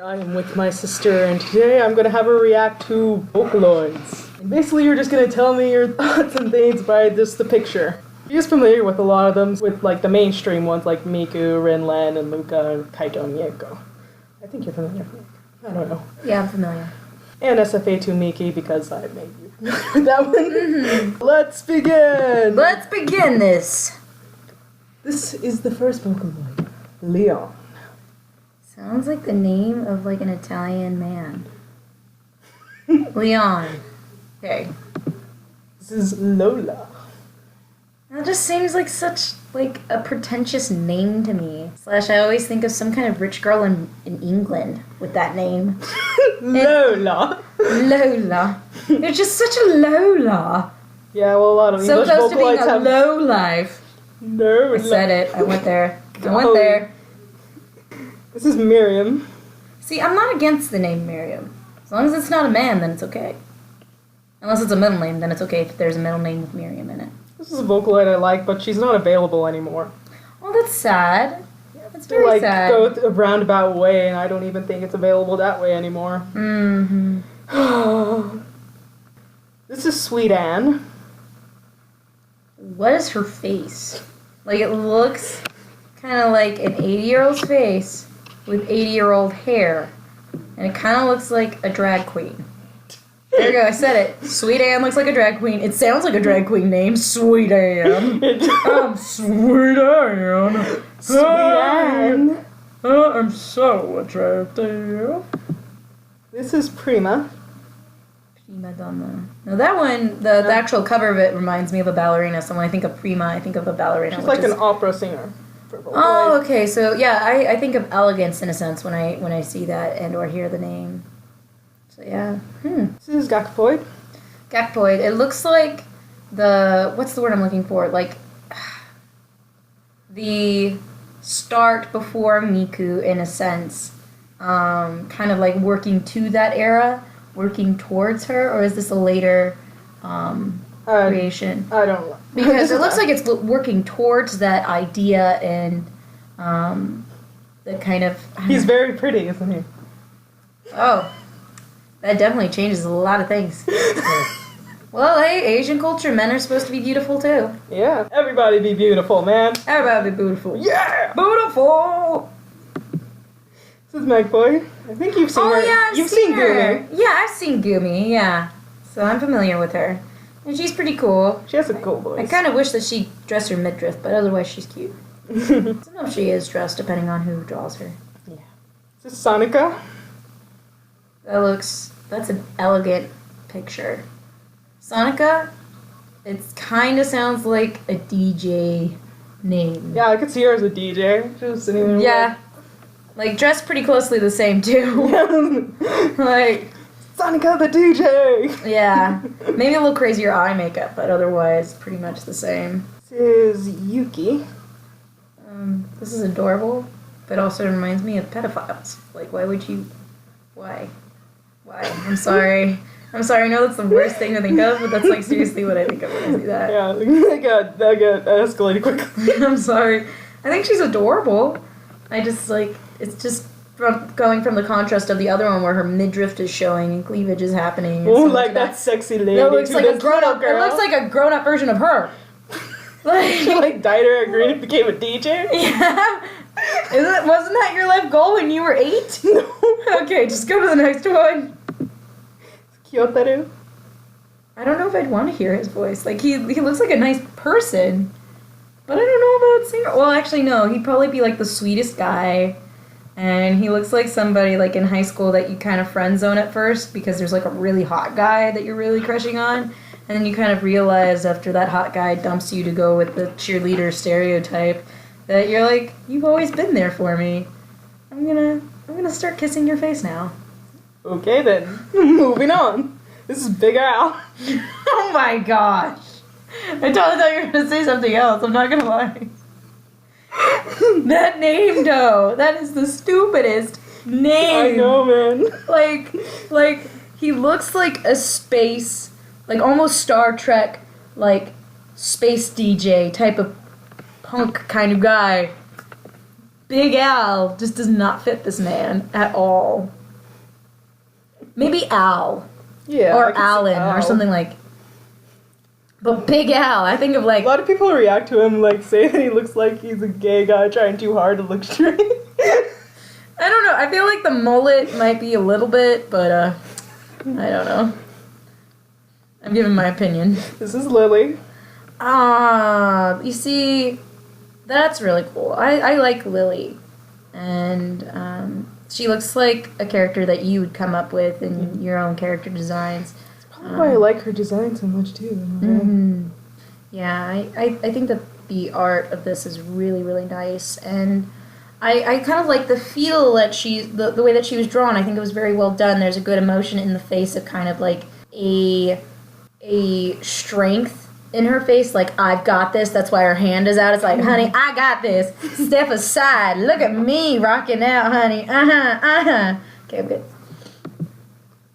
I am with my sister, and today I'm going to have her react to Vocaloids. And basically, you're just going to tell me your thoughts and things by just the picture. She's familiar with a lot of them, with like the mainstream ones like Miku, Rinlen, and Luca, and Kaito, and Yeko. I think you're familiar with Miku. I don't know. Yeah, I'm familiar. And SFA2 Miki, because I made you familiar with that one. Mm-hmm. Let's begin! Let's begin this! This is the first Vocaloid, Leon. Sounds like the name of like an Italian man. Leon. Okay. This is Lola. That just seems like such like a pretentious name to me. Slash, I always think of some kind of rich girl in England with that name. Lola. Lola. You're just such a Lola. Yeah, well, a lot of so English close to being Vocaloids a have low life. Lola. I said it. I went there. I went there. This is Miriam. See, I'm not against the name Miriam. As long as it's not a man, then it's okay. Unless it's a middle name, then it's okay if there's a middle name with Miriam in it. This is a Vocaloid I like, but she's not available anymore. Oh, that's sad. That's very like, sad. Go a roundabout way, and I don't even think it's available that way anymore. Mm-hmm. This is Sweet Anne. What is her face? Like, it looks kind of like an 80-year-old's face with 80-year-old hair. And it kind of looks like a drag queen. There you go, I said it. Sweet Anne looks like a drag queen. It sounds like a drag queen name. Sweet Anne. I'm Sweet Anne. Sweet Anne. I'm so attractive. This is Prima. Prima donna. No, that one, the actual cover of it reminds me of a ballerina. So when I think of Prima, I think of a ballerina. She's like an opera singer. Oh, okay. So yeah, I think of elegance in a sense when I see that and or hear the name. So yeah. This is Gakpoid. Gakpoid. It looks like what's the word I'm looking for? Like the start before Miku in a sense. Kind of like working to that era, working towards her, or is this a later creation? I don't know. Because it looks like it's working towards that idea and the kind of... He's very pretty, isn't he? Oh. That definitely changes a lot of things. Well, hey, Asian culture, men are supposed to be beautiful too. Yeah. Everybody be beautiful, man. Everybody be beautiful. Yeah! Beautiful! This is Magpie. I think you've seen her. Oh, yeah, You've seen her. Gumi. Yeah, I've seen Gumi, yeah. So I'm familiar with her. And she's pretty cool. She has a cool voice. I kind of wish that she dressed her midriff, but otherwise she's cute. I don't know if she is dressed, depending on who draws her. Yeah. This is Sonica. That's an elegant picture. Sonica, it kind of sounds like a DJ name. Yeah, I could see her as a DJ. She was sitting there. Yeah. Like, dressed pretty closely the same, too. Like... Sonica the DJ! Yeah. Maybe a little crazier eye makeup, but otherwise pretty much the same. This is Yuki. This is adorable, but also reminds me of pedophiles. Like, why would you... Why? I'm sorry. I know that's the worst thing to think of, but that's, like, seriously what I think of when I see that. Yeah, that got escalated quickly. I'm sorry. I think she's adorable. I just, like, it's just... going from the contrast of the other one where her midriff is showing and cleavage is happening. Oh, like that sexy lady. It looks like a grown-up girl. It looks like a grown-up version of her. She like dyed her green and became a DJ? Yeah. Wasn't that your life goal when you were 8? No. Okay, just go to the next one. Kyotaru. I don't know if I'd want to hear his voice. Like, he looks like a nice person. But I don't know about singer. Well, actually, no. He'd probably be like the sweetest guy. And he looks like somebody, like, in high school that you kind of friend zone at first because there's, like, a really hot guy that you're really crushing on. And then you kind of realize after that hot guy dumps you to go with the cheerleader stereotype that you're like, you've always been there for me. I'm gonna start kissing your face now. Okay, then. Moving on. This is Big Al. Oh, my gosh. I totally thought you were going to say something else. I'm not going to lie. That name, though, that is the stupidest name. I know, man. Like, he looks like a space, like almost Star Trek, like space DJ type of punk kind of guy. Big Al just does not fit this man at all. Maybe Al. Yeah. Or Alan or something like. But Big Al, I think of like. A lot of people react to him like say that he looks like he's a gay guy trying too hard to look straight. I don't know. I feel like the mullet might be a little bit, but I don't know. I'm giving my opinion. This is Lily. You see, that's really cool. I like Lily. And she looks like a character that you would come up with in your own character designs. That's probably why I like her design so much, too. Mm-hmm. Yeah, I think that the art of this is really, really nice. And I kind of like the feel that the way that she was drawn. I think it was very well done. There's a good emotion in the face of kind of like a strength in her face, like, I've got this. That's why her hand is out. It's like, honey, I got this. Step aside. Look at me rocking out, honey. Okay, I'm good.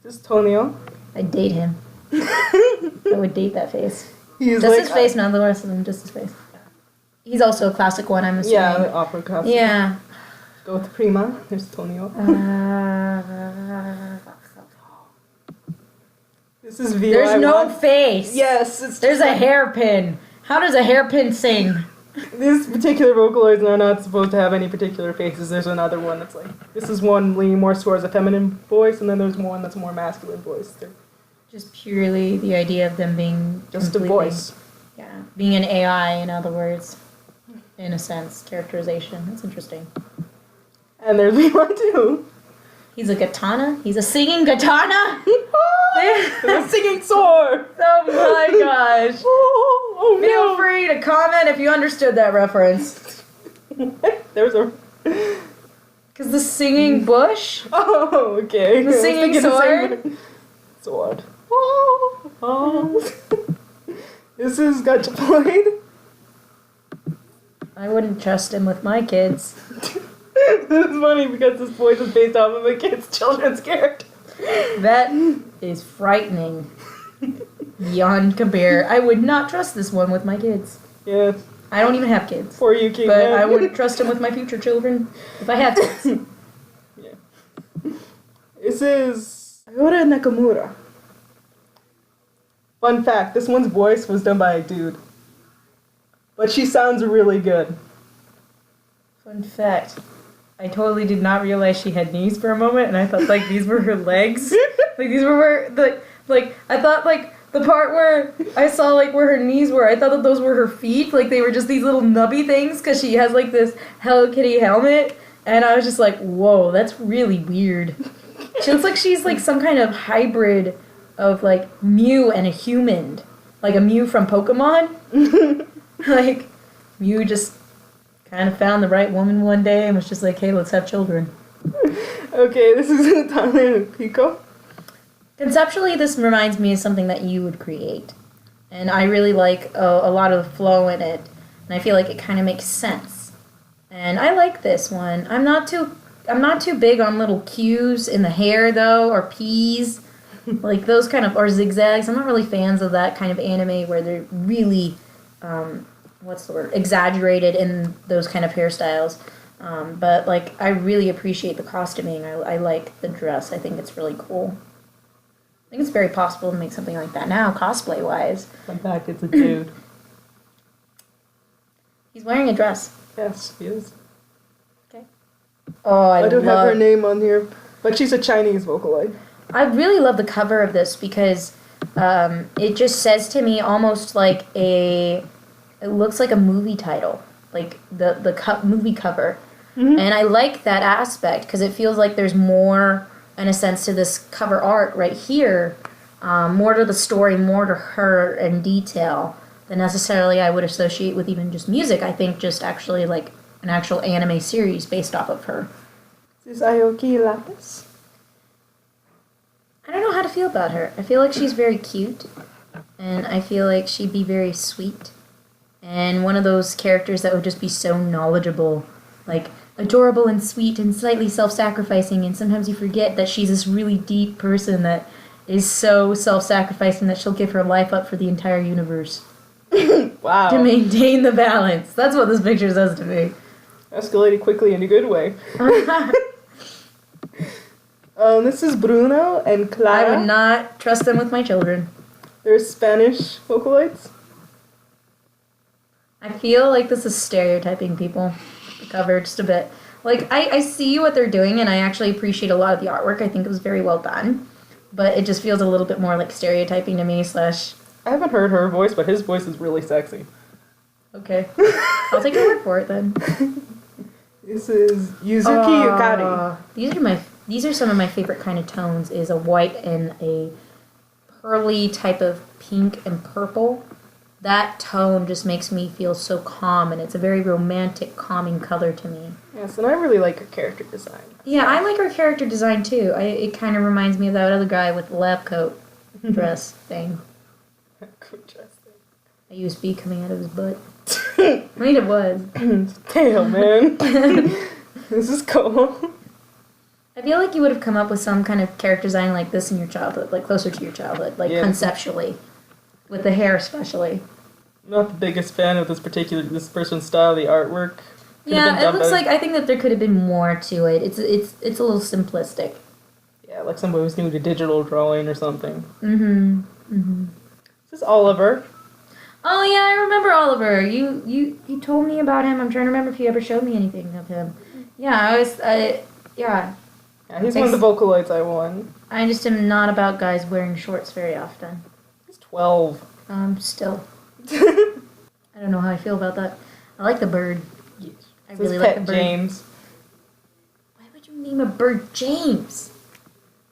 This is Tonio. I'd date him. I would date that face. He's just like, his face, not the rest of them. Just his face. He's also a classic one, I'm assuming. Yeah, the opera costume. Yeah. Go with Prima. There's Tonio. This is VY1. There's no face. Yes. There's a hairpin. How does a hairpin sing? These particular Vocaloids are not supposed to have any particular faces. There's another one that's like... This is one leaning more towards a feminine voice, and then there's one that's a more masculine voice. They're just purely the idea of them being... just a voice. Yeah. Being an AI, in other words. In a sense. Characterization. That's interesting. And there's VY1 too. He's a katana? He's a singing katana? A singing sword! Oh my gosh. Oh no. Feel free to comment if you understood that reference. There's a... Because the singing bush? Oh, okay. The singing sword? Sword. Oh. This is Gotchapoid. I wouldn't trust him with my kids. This is funny because this voice is based off of a kid's children's character. That is frightening. Beyond compare. I would not trust this one with my kids. Yes. I don't even have kids. For you, King. But I wouldn't trust him with my future children if I had kids. Yeah. This is Ayora Nakamura. Fun fact, this one's voice was done by a dude. But she sounds really good. Fun fact. I totally did not realize she had knees for a moment, and I thought, like, these were her legs. Like, these were where, I thought, like, the part where I saw, like, where her knees were, I thought that those were her feet. Like, they were just these little nubby things, because she has, like, this Hello Kitty helmet, and I was just like, whoa, that's really weird. She looks like she's, like, some kind of hybrid of, like, Mew and a human. Like, a Mew from Pokemon. Like, Mew just... kind of found the right woman one day and was just like, hey, let's have children. Okay, this is Italian Pico. Conceptually, this reminds me of something that you would create. And I really like a lot of the flow in it. And I feel like it kind of makes sense. And I like this one. I'm not too big on little Q's in the hair, though, or P's. Like those kind of, or zigzags. I'm not really fans of that kind of anime where they're really... what's the word? Exaggerated in those kind of hairstyles. But, like, I really appreciate the costuming. I like the dress. I think it's really cool. I think it's very possible to make something like that now, cosplay-wise. In fact, it's a dude. He's wearing a dress. Yes, he is. Okay. Oh, I don't have her name on here, but she's a Chinese Vocaloid. I really love the cover of this because it just says to me almost like it looks like a movie title, like the movie cover. Mm-hmm. And I like that aspect because it feels like there's more, in a sense, to this cover art right here, more to the story, more to her in detail than necessarily I would associate with even just music. I think just actually like an actual anime series based off of her. This is Aoki Lapis. I don't know how to feel about her. I feel like she's very cute, and I feel like she'd be very sweet. And one of those characters that would just be so knowledgeable, like adorable and sweet and slightly self-sacrificing, and sometimes you forget that she's this really deep person that is so self-sacrificing that she'll give her life up for the entire universe. Wow. To maintain the balance. That's what this picture says to me. Escalated quickly in a good way. This is Bruno and Clara. I would not trust them with my children. They're Spanish Vocaloids. I feel like this is stereotyping people. The cover just a bit. Like, I see what they're doing, and I actually appreciate a lot of the artwork. I think it was very well done. But it just feels a little bit more like stereotyping to me, slash... I haven't heard her voice, but his voice is really sexy. Okay. I'll take your word for it, then. This is Yuzuki Yukari. These are some of my favorite kind of tones, is a white and a pearly type of pink and purple. That tone just makes me feel so calm, and it's a very romantic, calming color to me. Yes, and I really like her character design. Yeah, I like her character design, too. It kind of reminds me of that other guy with the lab coat dress thing. A USB coming out of his butt. I mean, it was. Damn, man. This is cool. I feel like you would have come up with some kind of character design like this in your childhood, like closer to your childhood, like conceptually. With the hair especially. I'm not the biggest fan of this person's style, the artwork. Yeah, it looks like, I think that there could have been more to it. It's a little simplistic. Yeah, like somebody was doing a digital drawing or something. Mm-hmm. Mm-hmm. This is Oliver. Oh yeah, I remember Oliver. You told me about him. I'm trying to remember if you ever showed me anything of him. Yeah, yeah. Yeah, he's one of the Vocaloids I won. I just am not about guys wearing shorts very often. 12. Still. I don't know how I feel about that. I like the bird. Yes. I really like the bird. James. Why would you name a bird James?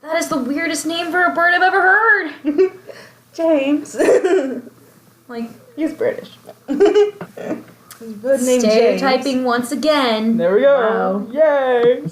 That is the weirdest name for a bird I've ever heard. James. Like, he's British. His bird named stereotyping James. once again. There we go. Wow. Yay.